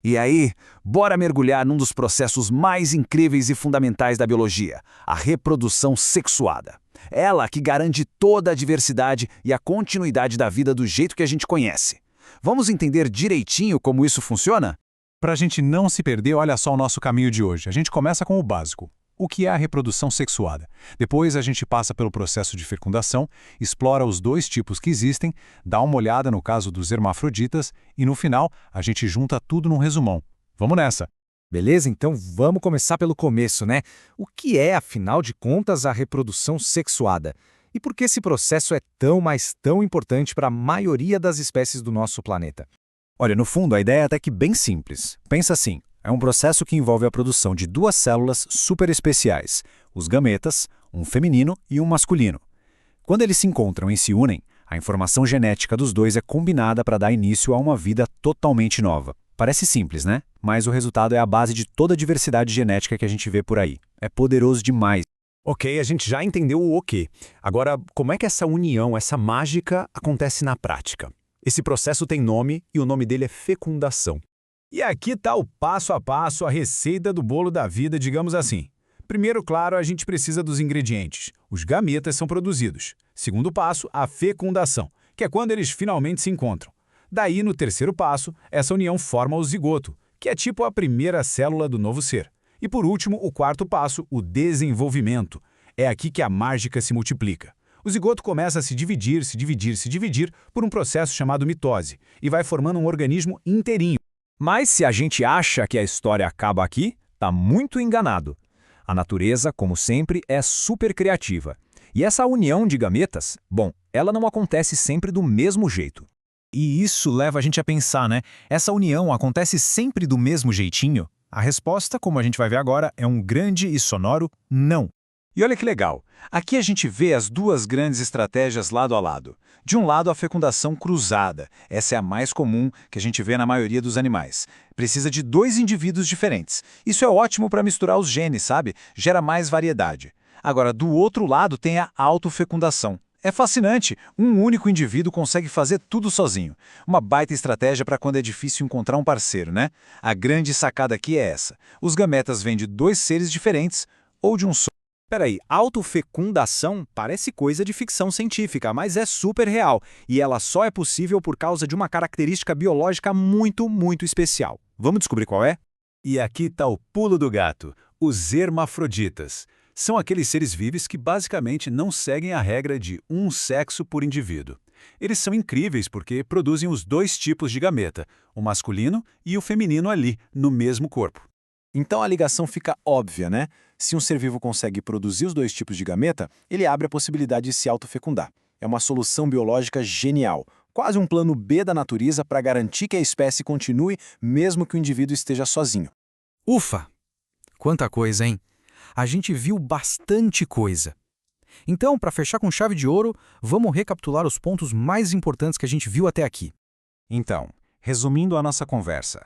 E aí, bora mergulhar num dos processos mais incríveis e fundamentais da biologia, a reprodução sexuada. Ela que garante toda a diversidade e a continuidade da vida do jeito que a gente conhece. Vamos entender direitinho como isso funciona? Para a gente não se perder, olha só o nosso caminho de hoje. A gente começa com o básico. O que é a reprodução sexuada? Depois a gente passa pelo processo de fecundação, explora os dois tipos que existem, dá uma olhada no caso dos hermafroditas e no final a gente junta tudo num resumão. Vamos nessa! Beleza? Então vamos começar pelo começo, né? O que é, afinal de contas, a reprodução sexuada? E por que esse processo é tão, mas tão importante para a maioria das espécies do nosso planeta? Olha, no fundo, a ideia é até que bem simples. Pensa assim, é um processo que envolve a produção de duas células super especiais, os gametas, um feminino e um masculino. Quando eles se encontram e se unem, a informação genética dos dois é combinada para dar início a uma vida totalmente nova. Parece simples, né? Mas o resultado é a base de toda a diversidade genética que a gente vê por aí. É poderoso demais. Ok, a gente já entendeu o quê. Agora, como é que essa união, essa mágica, acontece na prática? Esse processo tem nome e o nome dele é fecundação. E aqui está o passo a passo, a receita do bolo da vida, digamos assim. Primeiro, claro, a gente precisa dos ingredientes. Os gametas são produzidos. Segundo passo, a fecundação, que é quando eles finalmente se encontram. Daí, no terceiro passo, essa união forma o zigoto, que é tipo a primeira célula do novo ser. E por último, o quarto passo, o desenvolvimento. É aqui que a mágica se multiplica. O zigoto começa a se dividir por um processo chamado mitose e vai formando um organismo inteirinho. Mas se a gente acha que a história acaba aqui, tá muito enganado. A natureza, como sempre, é super criativa. E essa união de gametas, bom, ela não acontece sempre do mesmo jeito. E isso leva a gente a pensar, né? Essa união acontece sempre do mesmo jeitinho? A resposta, como a gente vai ver agora, é um grande e sonoro não. E olha que legal, aqui a gente vê as duas grandes estratégias lado a lado. De um lado, a fecundação cruzada. Essa é a mais comum que a gente vê na maioria dos animais. Precisa de dois indivíduos diferentes. Isso é ótimo para misturar os genes, sabe? Gera mais variedade. Agora, do outro lado tem a autofecundação. É fascinante, um único indivíduo consegue fazer tudo sozinho. Uma baita estratégia para quando é difícil encontrar um parceiro, né? A grande sacada aqui é essa. Os gametas vêm de dois seres diferentes ou de um só. Peraí, autofecundação parece coisa de ficção científica, mas é super real. E ela só é possível por causa de uma característica biológica muito, muito especial. Vamos descobrir qual é? E aqui está o pulo do gato, os hermafroditas. São aqueles seres vivos que basicamente não seguem a regra de um sexo por indivíduo. Eles são incríveis porque produzem os dois tipos de gameta, o masculino e o feminino ali, no mesmo corpo. Então a ligação fica óbvia, né? Se um ser vivo consegue produzir os dois tipos de gameta, ele abre a possibilidade de se autofecundar. É uma solução biológica genial, quase um plano B da natureza para garantir que a espécie continue mesmo que o indivíduo esteja sozinho. Ufa! Quanta coisa, hein? A gente viu bastante coisa. Então, para fechar com chave de ouro, vamos recapitular os pontos mais importantes que a gente viu até aqui. Então, resumindo a nossa conversa,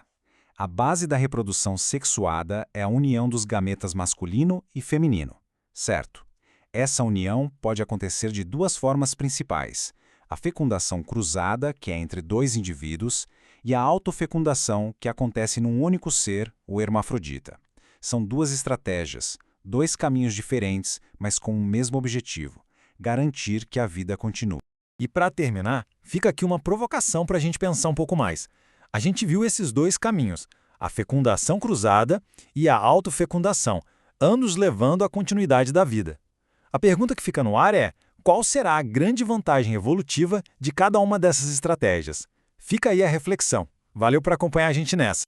a base da reprodução sexuada é a união dos gametas masculino e feminino, certo? Essa união pode acontecer de duas formas principais: a fecundação cruzada, que é entre dois indivíduos, e a autofecundação, que acontece num único ser, o hermafrodita. São duas estratégias, dois caminhos diferentes, mas com o mesmo objetivo: garantir que a vida continue. E para terminar, fica aqui uma provocação para a gente pensar um pouco mais. A gente viu esses dois caminhos, a fecundação cruzada e a autofecundação, ambos levando à continuidade da vida. A pergunta que fica no ar é: qual será a grande vantagem evolutiva de cada uma dessas estratégias? Fica aí a reflexão. Valeu por acompanhar a gente nessa.